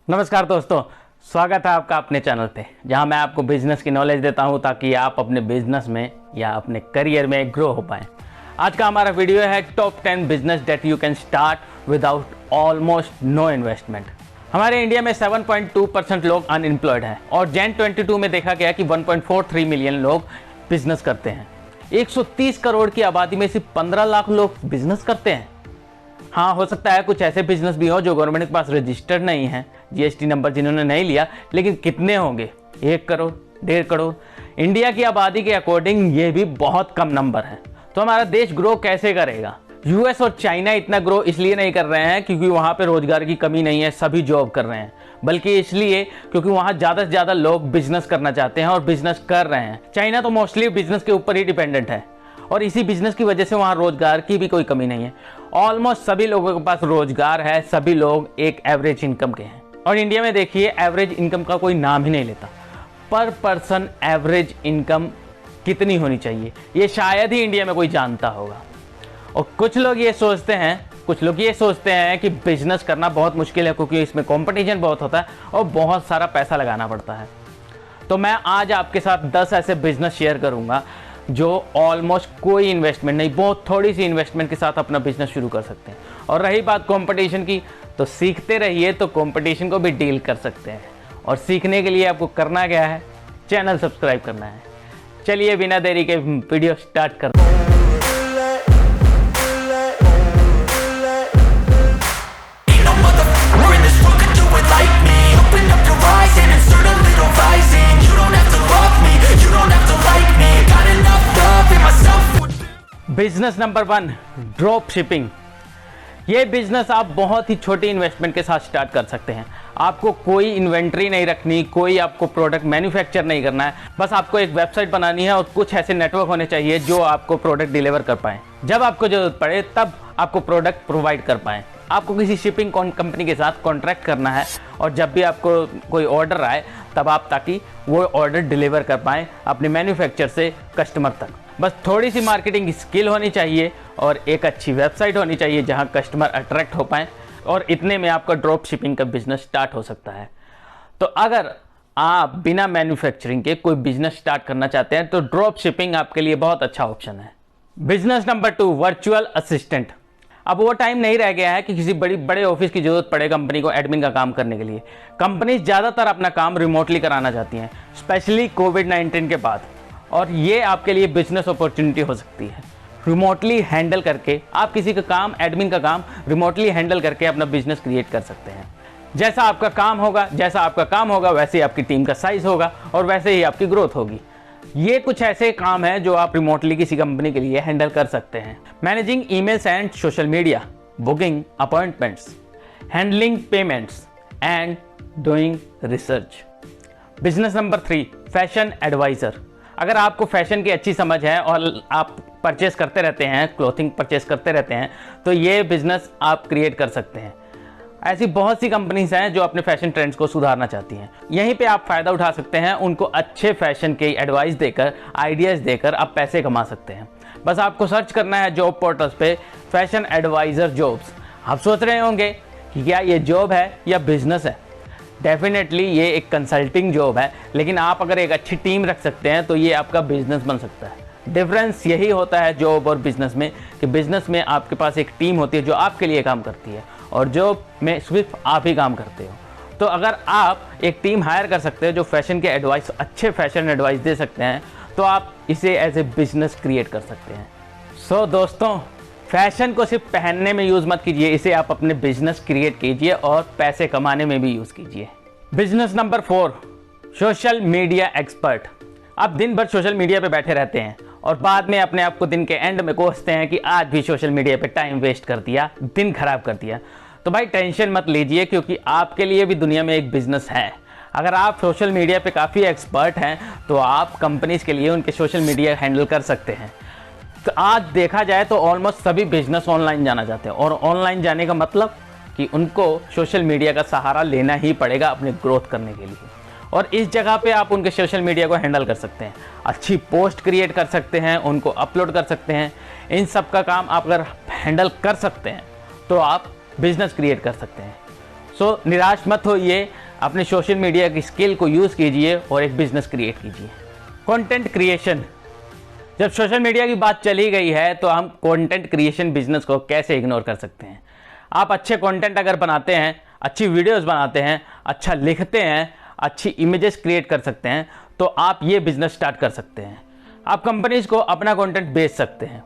नमस्कार दोस्तों, स्वागत है आपका अपने चैनल पे, जहां मैं आपको बिजनेस की नॉलेज देता हूं ताकि आप अपने बिजनेस में या अपने करियर में ग्रो हो पाएं। आज का हमारा वीडियो है top 10 business that you can start without almost no investment. हमारे इंडिया में 7.2% लोग अनएम्प्लॉयड हैं और जैन 22 में देखा गया कि 1.43 मिलियन लोग बिजनेस करते हैं। 130 करोड़ की आबादी में सिर्फ 15 लाख लोग बिजनेस करते हैं। हाँ, हो सकता है कुछ ऐसे बिजनेस भी हो जो गवर्नमेंट के पास रजिस्टर्ड नहीं है, जीएसटी नंबर जिन्होंने नहीं लिया, लेकिन कितने होंगे? 1 करोड़, 1.5 करोड़। इंडिया की आबादी के अकॉर्डिंग ये भी बहुत कम नंबर है। तो हमारा देश ग्रो कैसे करेगा? यूएस और चाइना इतना ग्रो इसलिए नहीं कर रहे हैं क्योंकि वहाँ पे रोजगार की कमी नहीं है, सभी जॉब कर रहे हैं, बल्कि इसलिए क्योंकि वहाँ ज़्यादा से ज़्यादा लोग बिजनेस करना चाहते हैं और बिजनेस कर रहे हैं। चाइना तो मोस्टली बिजनेस के ऊपर ही डिपेंडेंट है और इसी बिजनेस की वजह से वहाँ रोजगार की भी कोई कमी नहीं है। ऑलमोस्ट सभी लोगों के पास रोजगार है, सभी लोग एक एवरेज इनकम के हैं। और इंडिया में देखिए, एवरेज इनकम का कोई नाम ही नहीं लेता। पर पर्सन एवरेज इनकम कितनी होनी चाहिए, ये शायद ही इंडिया में कोई जानता होगा। और कुछ लोग ये सोचते हैं कि बिजनेस करना बहुत मुश्किल है क्योंकि इसमें कंपटीशन बहुत होता है और बहुत सारा पैसा लगाना पड़ता है। तो मैं आज आपके साथ 10 ऐसे बिजनेस शेयर करूंगा जो ऑलमोस्ट कोई इन्वेस्टमेंट नहीं, बहुत थोड़ी सी इन्वेस्टमेंट के साथ अपना बिजनेस शुरू कर सकते हैं। और रही बात कंपटीशन की, तो सीखते रहिए तो कंपटीशन को भी डील कर सकते हैं। और सीखने के लिए आपको करना क्या है? चैनल सब्सक्राइब करना है। चलिए बिना देरी के वीडियो स्टार्ट करते हैं। Business number 1, drop shipping. ये बिजनेस आप बहुत ही छोटी इन्वेस्टमेंट के साथ स्टार्ट कर सकते हैं। आपको कोई इन्वेंट्री नहीं रखनी, कोई आपको प्रोडक्ट मैन्युफैक्चर नहीं करना है, बस आपको एक वेबसाइट बनानी है और कुछ ऐसे नेटवर्क होने चाहिए जो आपको प्रोडक्ट डिलीवर कर पाएँ। जब आपको जरूरत पड़े तब आपको प्रोडक्ट प्रोवाइड कर पाएँ। आपको किसी शिपिंग कंपनी के साथ कॉन्ट्रैक्ट करना है और जब भी आपको कोई ऑर्डर आए तब आप ताकि वो ऑर्डर डिलीवर कर पाएँ अपने मैन्युफैक्चर से कस्टमर तक। बस थोड़ी सी मार्केटिंग स्किल होनी चाहिए और एक अच्छी वेबसाइट होनी चाहिए जहां कस्टमर अट्रैक्ट हो पाएँ, और इतने में आपका ड्रॉप शिपिंग का बिजनेस स्टार्ट हो सकता है। तो अगर आप बिना मैन्युफैक्चरिंग के कोई बिजनेस स्टार्ट करना चाहते हैं तो ड्रॉप शिपिंग आपके लिए बहुत अच्छा ऑप्शन है। Business number 2, virtual assistant. अब वो टाइम नहीं रह गया है कि किसी बड़े ऑफिस की जरूरत पड़े कंपनी को एडमिन का काम करने के लिए। कंपनी ज़्यादातर अपना काम रिमोटली कराना चाहती हैं, स्पेशली कोविड-19 के बाद, और ये आपके लिए बिजनेस अपॉर्चुनिटी हो सकती है। रिमोटली हैंडल करके आप किसी का काम, एडमिन का काम रिमोटली हैंडल करके अपना बिजनेस क्रिएट कर सकते हैं। जैसा आपका काम होगा वैसे ही आपकी टीम का साइज होगा और वैसे ही आपकी ग्रोथ होगी। ये कुछ ऐसे काम हैं जो आप रिमोटली किसी कंपनी के लिए हैंडल कर सकते हैं। Managing emails and social media, booking appointments, handling payments and doing research. Business number 3, fashion adviser. अगर आपको फैशन की अच्छी समझ है और आप परचेस करते रहते हैं, क्लोथिंग परचेस करते रहते हैं, तो ये बिजनेस आप क्रिएट कर सकते हैं। ऐसी बहुत सी कंपनीज हैं जो अपने फैशन ट्रेंड्स को सुधारना चाहती हैं। यहीं पे आप फ़ायदा उठा सकते हैं, उनको अच्छे फैशन के एडवाइस देकर, आइडियाज़ देकर आप पैसे कमा सकते हैं। बस आपको सर्च करना है जॉब पोर्टल्स पे फैशन एडवाइज़र जॉब्स। आप सोच रहे होंगे कि क्या ये जॉब है या बिजनेस है? डेफिनेटली ये एक कंसल्टिंग जॉब है, लेकिन आप अगर एक अच्छी टीम रख सकते हैं तो ये आपका बिजनेस बन सकता है। डिफरेंस यही होता है जॉब और बिजनेस में कि बिजनेस में आपके पास एक टीम होती है जो आपके लिए काम करती है और जॉब में सिर्फ आप ही काम करते हो। तो अगर आप एक टीम हायर कर सकते हो जो फैशन के एडवाइस, अच्छे फैशन एडवाइस दे सकते हैं, तो आप इसे एज ए बिजनेस क्रिएट कर सकते हैं। सो दोस्तों, फैशन को सिर्फ पहनने में यूज़ मत कीजिए, इसे आप अपने बिजनेस क्रिएट कीजिए और पैसे कमाने में भी यूज़ कीजिए। Business number 4, social media expert. आप दिन भर सोशल मीडिया पे बैठे रहते हैं और बाद में अपने आप को दिन के एंड में कोसते हैं कि आज भी सोशल मीडिया पे टाइम वेस्ट कर दिया, दिन खराब कर दिया। तो भाई टेंशन मत लीजिए क्योंकि आपके लिए भी दुनिया में एक बिजनेस है। अगर आप सोशल मीडिया पे काफ़ी एक्सपर्ट हैं तो आप कंपनीज़ के लिए उनके सोशल मीडिया हैंडल कर सकते हैं। तो आज देखा जाए तो ऑलमोस्ट सभी बिजनेस ऑनलाइन जाना चाहते हैं, और ऑनलाइन जाने का मतलब कि उनको सोशल मीडिया का सहारा लेना ही पड़ेगा अपने ग्रोथ करने के लिए। और इस जगह पे आप उनके सोशल मीडिया को हैंडल कर सकते हैं, अच्छी पोस्ट क्रिएट कर सकते हैं, उनको अपलोड कर सकते हैं। इन सब का काम आप अगर हैंडल कर सकते हैं तो आप बिजनेस क्रिएट कर सकते हैं। सो निराश मत होइए, अपने सोशल मीडिया की स्किल को यूज़ कीजिए और एक बिजनेस क्रिएट कीजिए। कंटेंट क्रिएशन, जब सोशल मीडिया की बात चली गई है तो हम कंटेंट क्रिएशन बिजनेस को कैसे इग्नोर कर सकते हैं। आप अच्छे कंटेंट अगर बनाते हैं, अच्छी वीडियोस बनाते हैं, अच्छा लिखते हैं, अच्छी इमेजेस क्रिएट कर सकते हैं, तो आप ये बिजनेस स्टार्ट कर सकते हैं। आप कंपनीज को अपना कंटेंट बेच सकते हैं,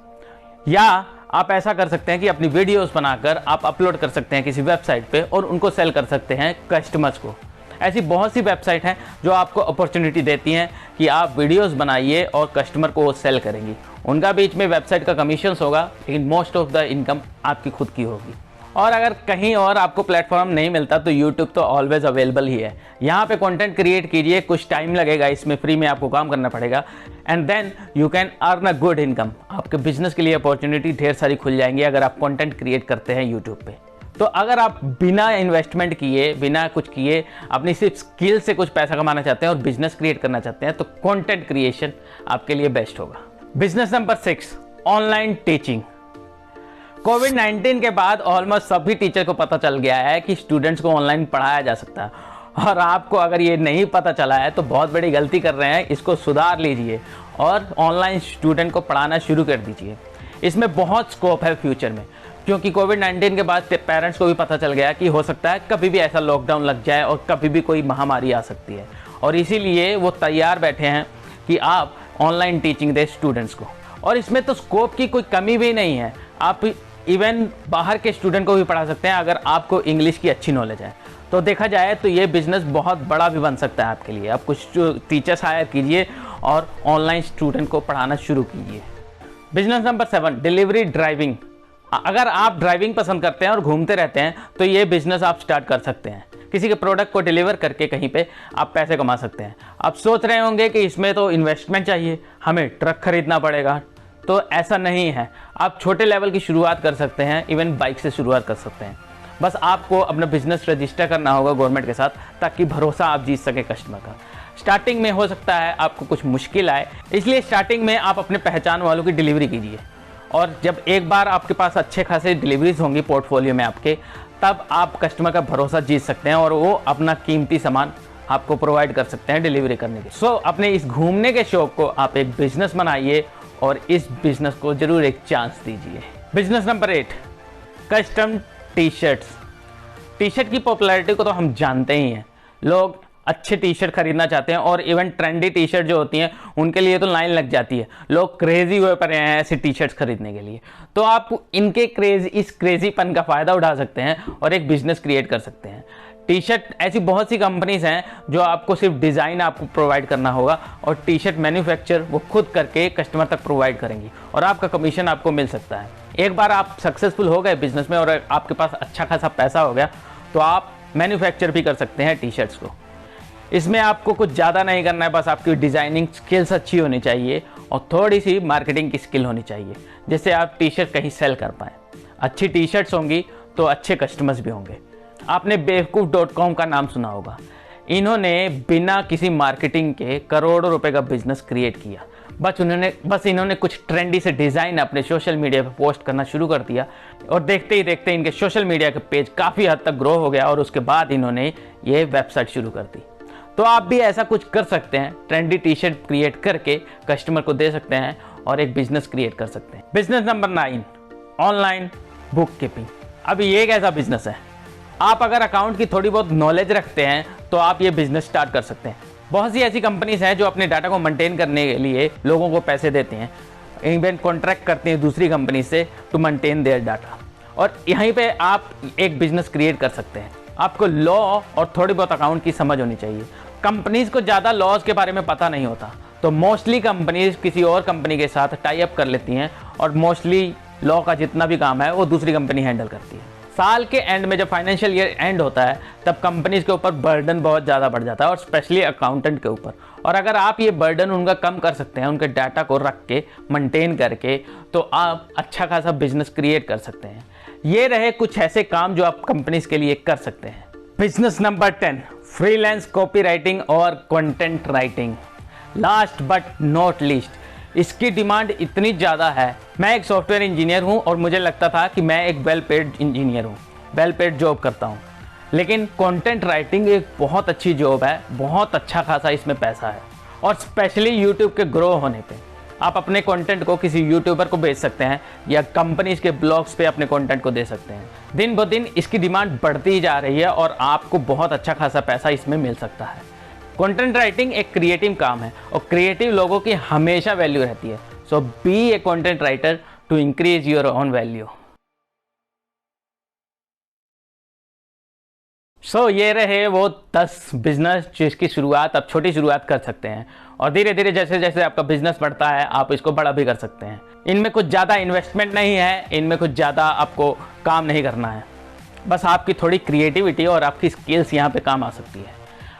या आप ऐसा कर सकते हैं कि अपनी वीडियोस बनाकर आप अपलोड कर सकते हैं किसी वेबसाइट पे और उनको सेल कर सकते हैं कस्टमर्स को। ऐसी बहुत सी वेबसाइट हैं जो आपको अपॉर्चुनिटी देती हैं कि आप वीडियोस बनाइए और कस्टमर को वो सेल करेंगी। उनका बीच में वेबसाइट का कमीशंस होगा, लेकिन मोस्ट ऑफ द इनकम आपकी खुद की होगी। और अगर कहीं और आपको प्लेटफॉर्म नहीं मिलता तो यूट्यूब तो ऑलवेज अवेलेबल ही है। यहाँ पे कंटेंट क्रिएट कीजिए, कुछ टाइम लगेगा, इसमें फ्री में आपको काम करना पड़ेगा, and then you can earn a good income. आपके बिजनेस के लिए अपॉर्चुनिटी ढेर सारी खुल जाएंगी अगर आप कंटेंट क्रिएट करते हैं यूट्यूब पे। तो अगर आप बिना इन्वेस्टमेंट किए, बिना कुछ किए, अपनी सिर्फ स्किल से कुछ पैसा कमाना चाहते हैं और बिजनेस क्रिएट करना चाहते हैं तो कंटेंट क्रिएशन आपके लिए बेस्ट होगा। Business number 6, online teaching. कोविड-19 के बाद ऑलमोस्ट सभी टीचर को पता चल गया है कि स्टूडेंट्स को ऑनलाइन पढ़ाया जा सकता है, और आपको अगर ये नहीं पता चला है तो बहुत बड़ी गलती कर रहे हैं। इसको सुधार लीजिए और ऑनलाइन स्टूडेंट को पढ़ाना शुरू कर दीजिए। इसमें बहुत स्कोप है फ्यूचर में, क्योंकि कोविड-19 के बाद पेरेंट्स को भी पता चल गया कि हो सकता है कभी भी ऐसा लॉकडाउन लग जाए और कभी भी कोई महामारी आ सकती है, और इसीलिए वो तैयार बैठे हैं कि आप ऑनलाइन टीचिंग दें स्टूडेंट्स को। और इसमें तो स्कोप की कोई कमी भी नहीं है, आप इवन बाहर के स्टूडेंट को भी पढ़ा सकते हैं अगर आपको इंग्लिश की अच्छी नॉलेज है। तो देखा जाए तो ये बिज़नेस बहुत बड़ा भी बन सकता है आपके लिए। आप कुछ टीचर्स हायर कीजिए और ऑनलाइन स्टूडेंट को पढ़ाना शुरू कीजिए। Business number 7, delivery driving. अगर आप ड्राइविंग पसंद करते हैं और घूमते रहते हैं तो ये बिजनेस आप स्टार्ट कर सकते हैं। किसी के प्रोडक्ट को डिलीवर करके कहीं पे आप पैसे कमा सकते हैं। आप सोच रहे होंगे कि इसमें तो इन्वेस्टमेंट चाहिए, हमें ट्रक खरीदना पड़ेगा, तो ऐसा नहीं है। आप छोटे लेवल की शुरुआत कर सकते हैं, इवन बाइक से शुरुआत कर सकते हैं। बस आपको अपना बिजनेस रजिस्टर करना होगा गवर्नमेंट के साथ, ताकि भरोसा आप जीत सके कस्टमर का। स्टार्टिंग में हो सकता है आपको कुछ मुश्किल आए, इसलिए स्टार्टिंग में आप अपने पहचान वालों की डिलीवरी कीजिए, और जब एक बार आपके पास अच्छे खासे डिलीवरीज होंगी पोर्टफोलियो में आपके, तब आप कस्टमर का भरोसा जीत सकते हैं और वो अपना कीमती सामान आपको प्रोवाइड कर सकते हैं डिलीवरी करने के। सो अपने इस घूमने के शौक को आप एक बिजनेस बनाइए और इस बिजनेस को जरूर एक चांस दीजिए। Business number 8, custom T shirts. T shirt की पॉपुलैरिटी को तो हम जानते ही हैं, लोग अच्छे टी शर्ट खरीदना चाहते हैं, और इवन ट्रेंडी टी शर्ट जो होती हैं उनके लिए तो लाइन लग जाती है। लोग क्रेजी हुए पड़े हैं ऐसी टी शर्ट्स खरीदने के लिए। तो आप इनके इस क्रेजीपन का फ़ायदा उठा सकते हैं और एक बिजनेस क्रिएट कर सकते हैं। टी शर्ट ऐसी बहुत सी कंपनीज हैं जो आपको सिर्फ डिज़ाइन आपको प्रोवाइड करना होगा, और टी शर्ट मैन्युफैक्चर वो खुद करके कस्टमर तक प्रोवाइड करेंगी, और आपका कमीशन आपको मिल सकता है। एक बार आप सक्सेसफुल हो गए बिजनेस में और आपके पास अच्छा खासा पैसा हो गया तो आप मैन्युफैक्चर भी कर सकते हैं टी शर्ट्स को। इसमें आपको कुछ ज़्यादा नहीं करना है, बस आपकी डिज़ाइनिंग स्किल्स अच्छी होनी चाहिए और थोड़ी सी मार्केटिंग की स्किल होनी चाहिए, जिससे आप टी शर्ट कहीं सेल कर पाएँ। अच्छी टी शर्ट्स होंगी तो अच्छे कस्टमर्स भी होंगे। आपने बेवकूफ़.com का नाम सुना होगा। इन्होंने बिना किसी मार्केटिंग के करोड़ों रुपए का बिजनेस क्रिएट किया। बस इन्होंने कुछ ट्रेंडी से डिज़ाइन अपने सोशल मीडिया पे पोस्ट करना शुरू कर दिया, और देखते ही देखते इनके सोशल मीडिया के पेज काफ़ी हद तक ग्रो हो गया, और उसके बाद इन्होंने ये वेबसाइट शुरू कर दी। तो आप भी ऐसा कुछ कर सकते हैं, ट्रेंडी टी शर्ट क्रिएट करके कस्टमर को दे सकते हैं और एक बिजनेस क्रिएट कर सकते हैं। Business number 9, online book keeping. अब ये एक ऐसा बिजनेस है, आप अगर अकाउंट की थोड़ी बहुत नॉलेज रखते हैं तो आप ये बिजनेस स्टार्ट कर सकते हैं। बहुत सी ऐसी कंपनीज हैं जो अपने डाटा को मेंटेन करने के लिए लोगों को पैसे देते हैं, इवन कॉन्ट्रैक्ट करते हैं दूसरी कंपनी से टू मेंटेन देयर डाटा, और यहीं पे आप एक बिजनेस क्रिएट कर सकते हैं। आपको लॉ और थोड़ी बहुत अकाउंट की समझ होनी चाहिए। कंपनीज को ज़्यादा लॉज के बारे में पता नहीं होता, तो मोस्टली कंपनीज किसी और कंपनी के साथ टाई अप कर लेती हैं, और मोस्टली लॉ का जितना भी काम है वो दूसरी कंपनी हैंडल करती है। साल के एंड में जब फाइनेंशियल ईयर एंड होता है तब कंपनीज के ऊपर बर्डन बहुत ज़्यादा बढ़ जाता है, और स्पेशली अकाउंटेंट के ऊपर। और अगर आप ये बर्डन उनका कम कर सकते हैं, उनके डाटा को रख के मेंटेन करके, तो आप अच्छा खासा बिजनेस क्रिएट कर सकते हैं। ये रहे कुछ ऐसे काम जो आप कंपनीज के लिए कर सकते हैं। Business number 10, freelance copy writing और content writing. Last but not least, इसकी डिमांड इतनी ज़्यादा है। मैं एक सॉफ्टवेयर इंजीनियर हूँ और मुझे लगता था कि मैं एक वेल पेड इंजीनियर हूँ, वेल पेड जॉब करता हूँ, लेकिन कंटेंट राइटिंग एक बहुत अच्छी जॉब है, बहुत अच्छा खासा इसमें पैसा है। और स्पेशली यूट्यूब के ग्रो होने पे आप अपने कंटेंट को किसी यूट्यूबर को बेच सकते हैं या कंपनीज के ब्लॉग्स पे अपने कंटेंट को दे सकते हैं। दिन ब दिन इसकी डिमांड बढ़ती ही जा रही है और आपको बहुत अच्छा खासा पैसा इसमें मिल सकता है। कंटेंट राइटिंग एक क्रिएटिव काम है और क्रिएटिव लोगों की हमेशा वैल्यू रहती है। So be a content writer to increase your own value. ये रहे वो 10 बिजनेस जिसकी शुरुआत आप छोटी शुरुआत कर सकते हैं और धीरे धीरे जैसे जैसे आपका बिजनेस बढ़ता है आप इसको बड़ा भी कर सकते हैं। इनमें कुछ ज़्यादा इन्वेस्टमेंट नहीं है, इनमें कुछ ज़्यादा आपको काम नहीं करना है, बस आपकी थोड़ी क्रिएटिविटी और आपकी स्किल्स यहाँ पे काम आ सकती है।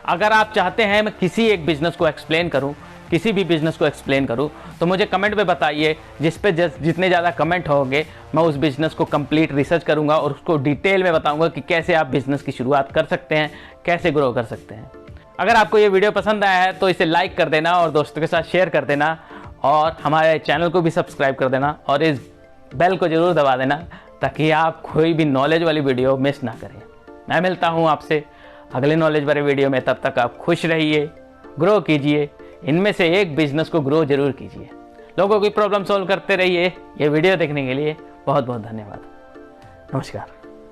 अगर आप चाहते हैं मैं किसी एक बिज़नेस को एक्सप्लेन करूँ, किसी भी बिज़नेस को एक्सप्लेन करूँ, तो मुझे कमेंट में बताइए। जिस पे जितने ज़्यादा कमेंट होंगे मैं उस बिज़नेस को कंप्लीट रिसर्च करूँगा और उसको डिटेल में बताऊँगा कि कैसे आप बिज़नेस की शुरुआत कर सकते हैं, कैसे ग्रो कर सकते हैं। अगर आपको ये वीडियो पसंद आया है तो इसे लाइक कर देना और दोस्तों के साथ शेयर कर देना और हमारे चैनल को भी सब्सक्राइब कर देना और इस बेल को ज़रूर दबा देना ताकि आप कोई भी नॉलेज वाली वीडियो मिस ना करें। मैं मिलता हूँ आपसे अगले नॉलेज वाले वीडियो में। तब तक आप खुश रहिए, ग्रो कीजिए, इनमें से एक बिजनेस को ग्रो जरूर कीजिए, लोगों की प्रॉब्लम सॉल्व करते रहिए। ये वीडियो देखने के लिए बहुत बहुत धन्यवाद। नमस्कार।